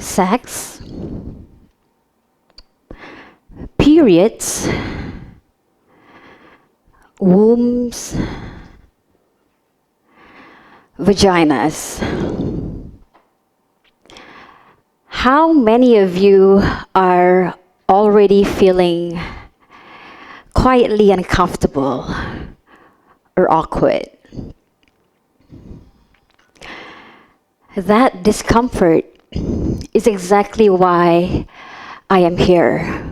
sex, periods, wombs, vaginas. How many of you are already feeling quietly uncomfortable or awkward? That discomfort is exactly why I am here.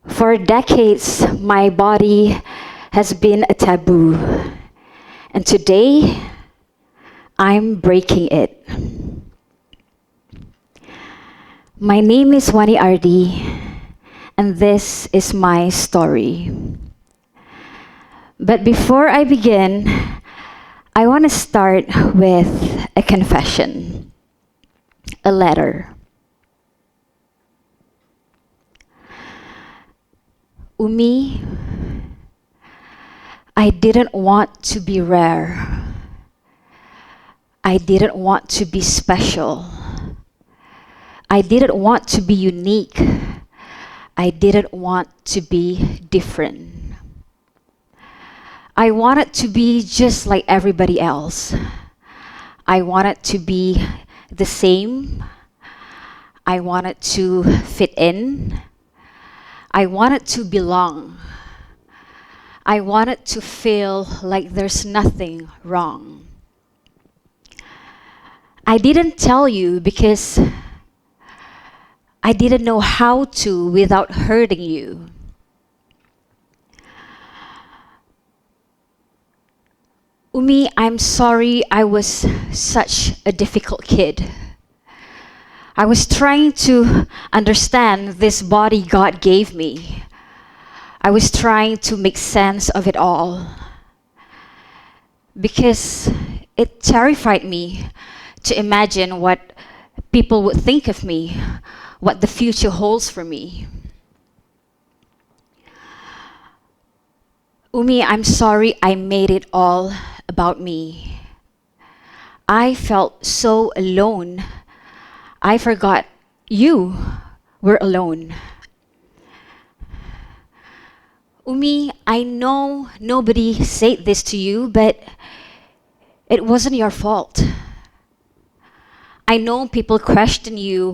For decades, my body has been a taboo, and today, I'm breaking it. My name is Wani Ardy, and this is my story. But before I begin, I want to start with a confession, a letter. Umi, I didn't want to be rare. I didn't want to be special. I didn't want to be unique. I didn't want to be different. I wanted to be just like everybody else. I wanted to be the same. I wanted to fit in. I wanted to belong. I wanted to feel like there's nothing wrong. I didn't tell you because I didn't know how to without hurting you. Umi, I'm sorry I was such a difficult kid. I was trying to understand this body God gave me. I was trying to make sense of it all. Because it terrified me to imagine what people would think of me, what the future holds for me. Umi, I'm sorry I made it all about me. I felt so alone. I forgot you were alone. Umi, I know nobody said this to you, but it wasn't your fault. I know people question you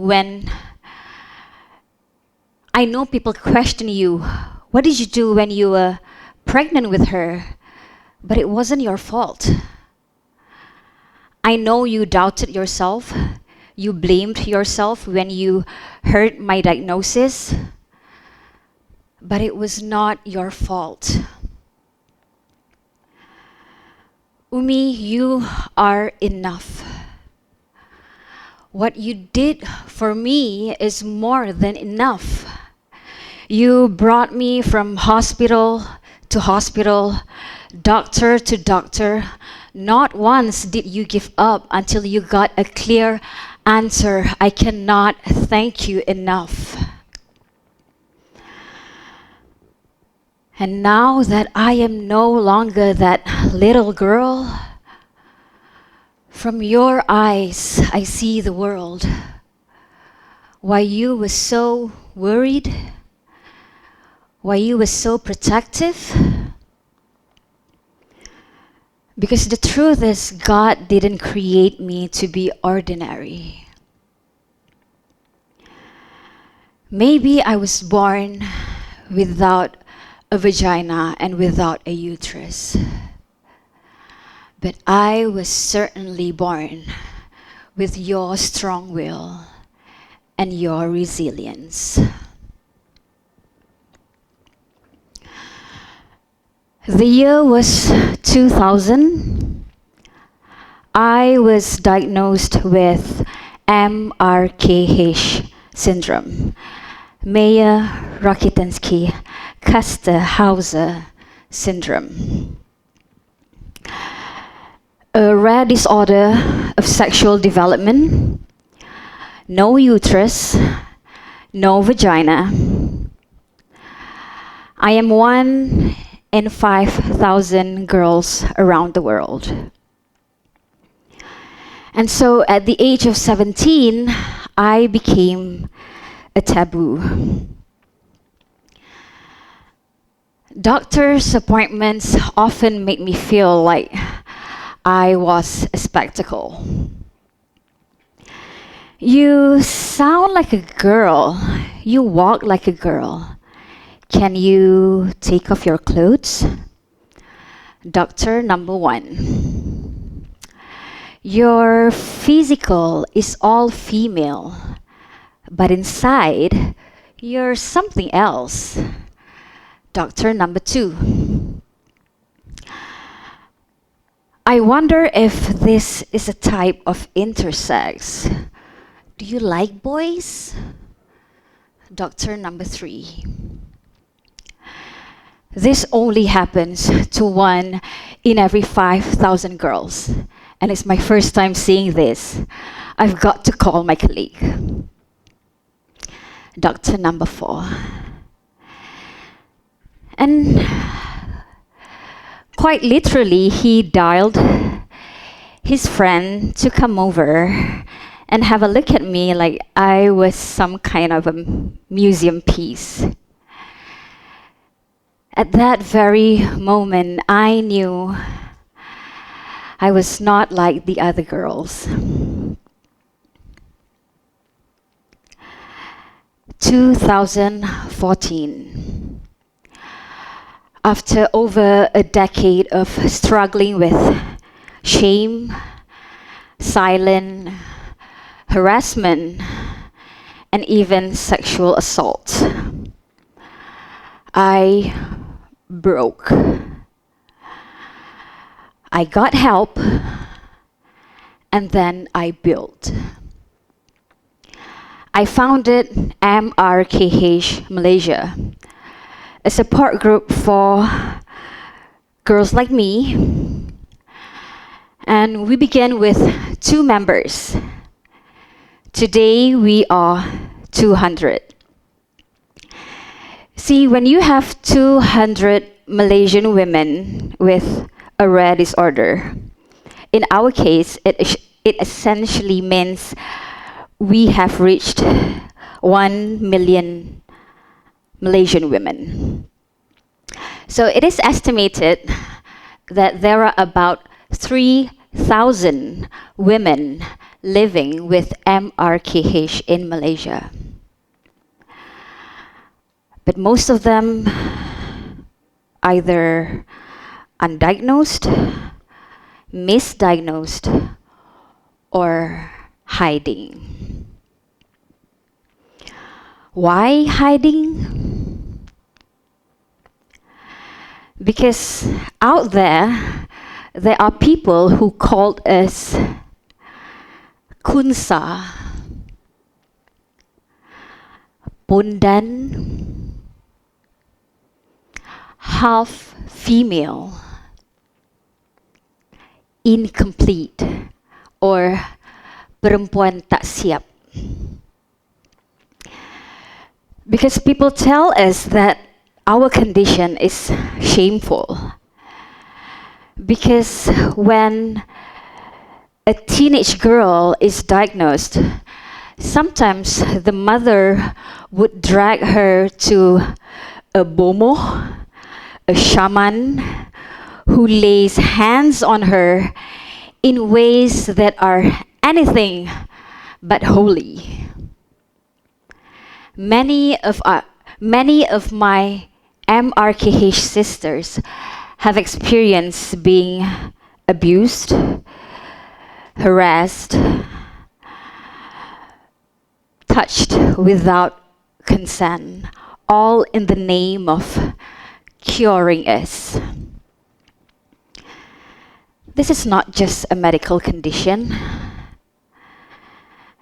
what did you do when you were pregnant with her? But it wasn't your fault. I know you doubted yourself. You blamed yourself when you heard my diagnosis. But it was not your fault. Umi, you are enough. What you did for me is more than enough. You brought me from hospital to hospital, doctor to doctor. Not once did you give up until you got a clear answer. I cannot thank you enough. And now that I am no longer that little girl, from your eyes I see the world. Why you were so worried, why you were so protective. Because the truth is, God didn't create me to be ordinary. Maybe I was born without a vagina and without a uterus. But I was certainly born with your strong will and your resilience. The year was 2000. I was diagnosed with MRKH syndrome, Mayer-Rokitansky-Kuster-Hauser syndrome. A rare disorder of sexual development, no uterus, no vagina. I am one in 5,000 girls around the world. And so at the age of 17, I became a taboo. Doctor's appointments often made me feel like I was a spectacle. You sound like a girl. You walk like a girl. Can you take off your clothes? Doctor number one. Your physical is all female, but inside, you're something else. Doctor number two. I wonder if this is a type of intersex. Do you like boys? Doctor number three. This only happens to 1 in every 5,000 girls. And it's my first time seeing this. I've got to call my colleague. Doctor number four. And quite literally, he dialed his friend to come over and have a look at me like I was some kind of a museum piece. At that very moment, I knew I was not like the other girls. 2014. After over a decade of struggling with shame, silence, harassment, and even sexual assault, I broke. I got help, and then I built. I founded MRKH Malaysia, a support group for girls like me, and we began with 2 members. Today we are 200. See, when you have 200 Malaysian women with a rare disorder, in our case, it essentially means we have reached 1 million Malaysian women. So it is estimated that there are about 3,000 women living with MRKH in Malaysia. But most of them either undiagnosed, misdiagnosed, or hiding. Why hiding? Because out there are people who called us kunsa, bondan, half female, incomplete, or perempuan tak siap. Because people tell us that our condition is shameful. Because when a teenage girl is diagnosed, sometimes the mother would drag her to a bomo, a shaman, who lays hands on her in ways that are anything but holy. Many of my MRKH sisters have experienced being abused, harassed, touched without consent, all in the name of curing us. This is not just a medical condition.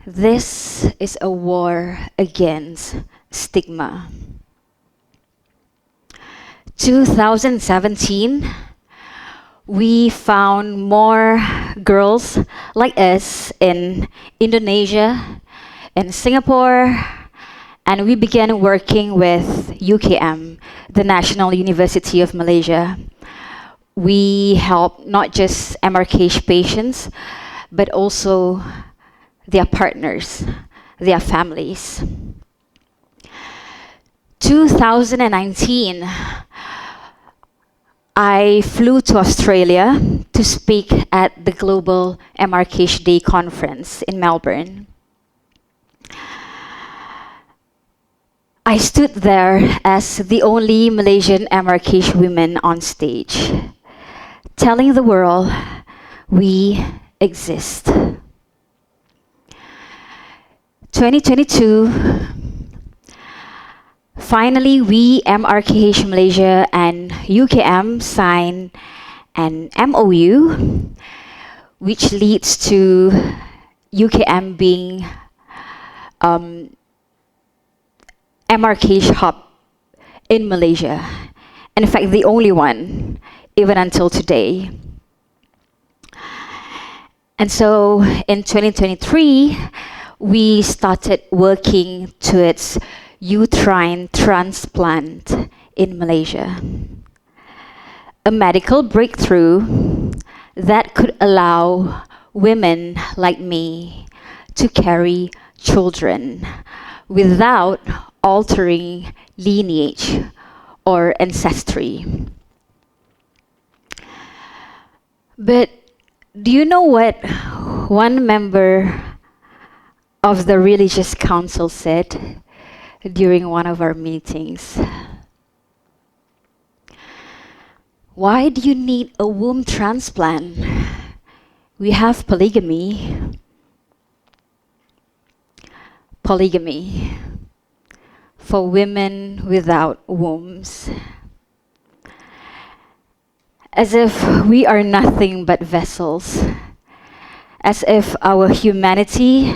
This is a war against stigma. 2017, we found more girls like us in Indonesia, in Singapore, and we began working with UKM, the National University of Malaysia. We help not just MRKH patients, but also their partners, their families. 2019, I flew to Australia to speak at the Global MRKH Day conference in Melbourne. I stood there as the only Malaysian MRKH woman on stage, telling the world we exist. 2022, finally we MRKH Malaysia and UKM signed an MOU, which leads to UKM being MRKH hub in Malaysia. In fact, the only one, even until today. And so in 2023, we started working towards uterine transplant in Malaysia. A medical breakthrough that could allow women like me to carry children without altering lineage or ancestry. But do you know what one member of the religious council said during one of our meetings? Why do you need a womb transplant? We have polygamy. Polygamy for women without wombs. As if we are nothing but vessels. As if our humanity,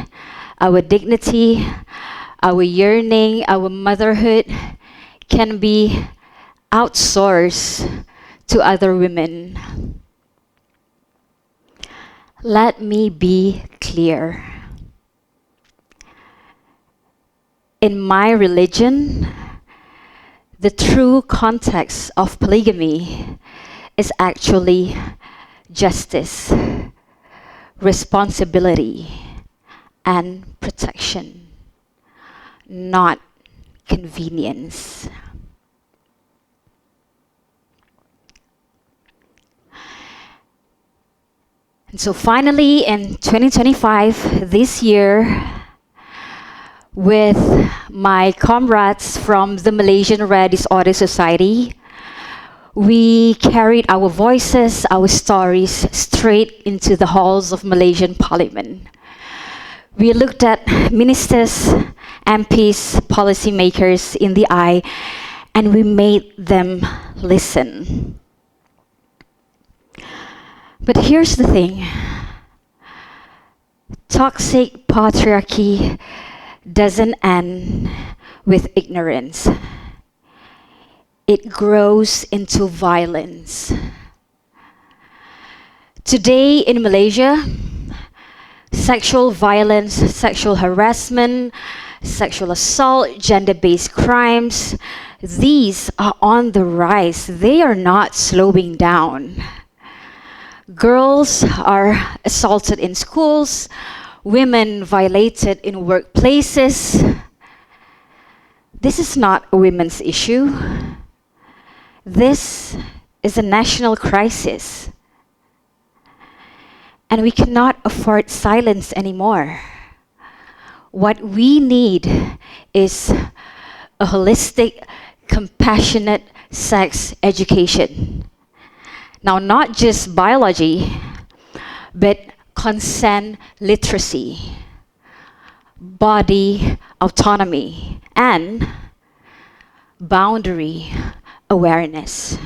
our dignity, our yearning, our motherhood can be outsourced to other women. Let me be clear. In my religion, the true context of polygamy is actually justice, responsibility, and protection, not convenience. And so finally, in 2025, this year, with my comrades from the Malaysian Rare Disorder Society, we carried our voices, our stories straight into the halls of Malaysian Parliament. We looked at ministers, MPs, policymakers in the eye, and we made them listen. But here's the thing. Toxic patriarchy doesn't end with ignorance. It grows into violence. Today in Malaysia, sexual violence, sexual harassment, sexual assault, gender-based crimes, these are on the rise. They are not slowing down. Girls are assaulted in schools, women violated in workplaces. This is not a women's issue. This is a national crisis. And we cannot afford silence anymore. What we need is a holistic, compassionate sex education. Now, not just biology, but consent literacy, body autonomy, and boundary awareness.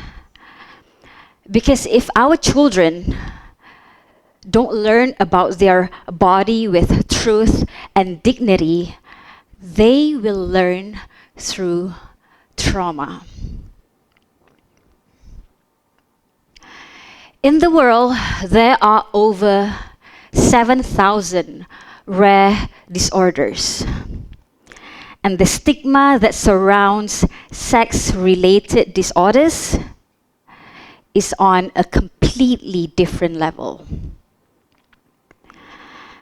Because if our children don't learn about their body with truth and dignity, they will learn through trauma. In the world, there are over 7,000 rare disorders. And the stigma that surrounds sex-related disorders is on a completely different level.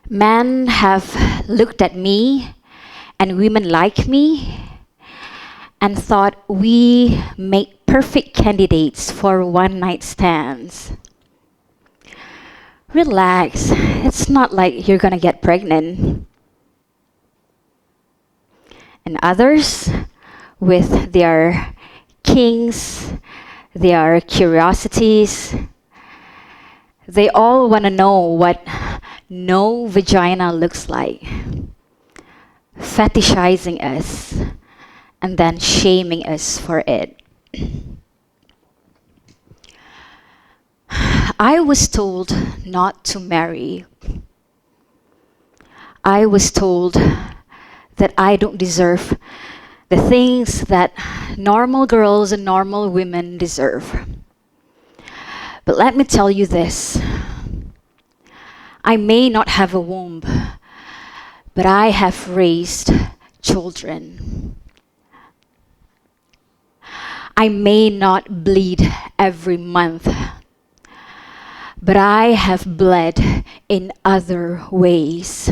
Men have looked at me and women like me and thought we make perfect candidates for one-night stands. Relax, it's not like you're gonna get pregnant. And others, with their kinks, their curiosities, they all want to know what no vagina looks like, fetishizing us and then shaming us for it. I was told not to marry. I was told that I don't deserve the things that normal girls and normal women deserve. But let me tell you this. I may not have a womb, but I have raised children. I may not bleed every month, but I have bled in other ways.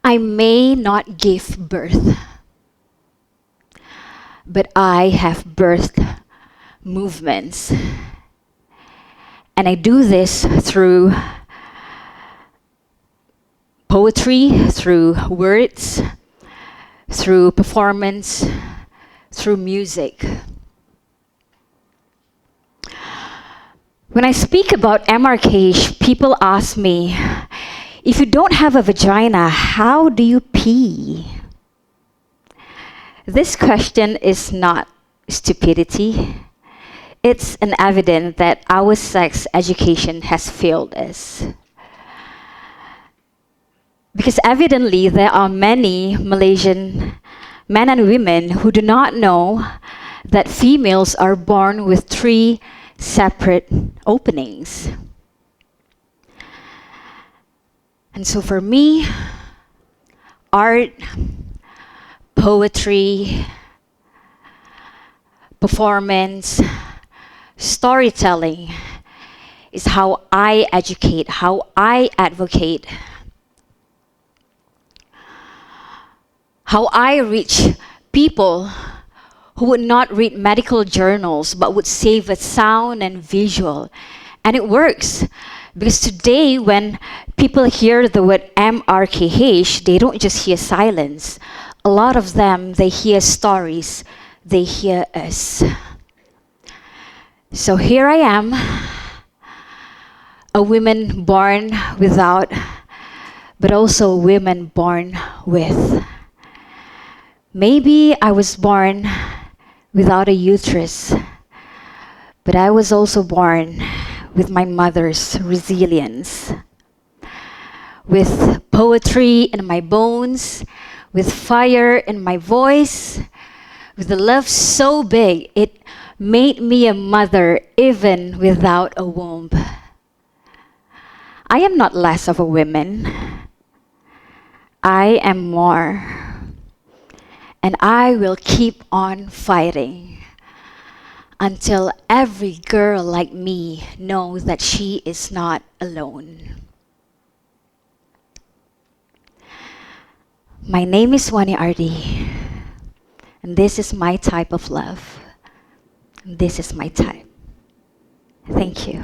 I may not give birth, but I have birthed movements. And I do this through poetry, through words, through performance, through music. When I speak about MRKH, people ask me, if you don't have a vagina, how do you pee? This question is not stupidity. It's an evidence that our sex education has failed us. Because evidently there are many Malaysian men and women who do not know that females are born with 3 separate openings. And so for me, art, poetry, performance, storytelling is how I educate, how I advocate, how I reach people who would not read medical journals but would save a sound and visual. And it works. Because today, when people hear the word MRKH, they don't just hear silence. A lot of them, they hear stories. They hear us. So here I am, a woman born without, but also a woman born with. Maybe I was born without a uterus, but I was also born with my mother's resilience, with poetry in my bones, with fire in my voice, with a love so big it made me a mother even without a womb. I am not less of a woman. I am more. And I will keep on fighting until every girl like me knows that she is not alone. My name is Wani Ardy, and this is my type of love. This is my type. Thank you.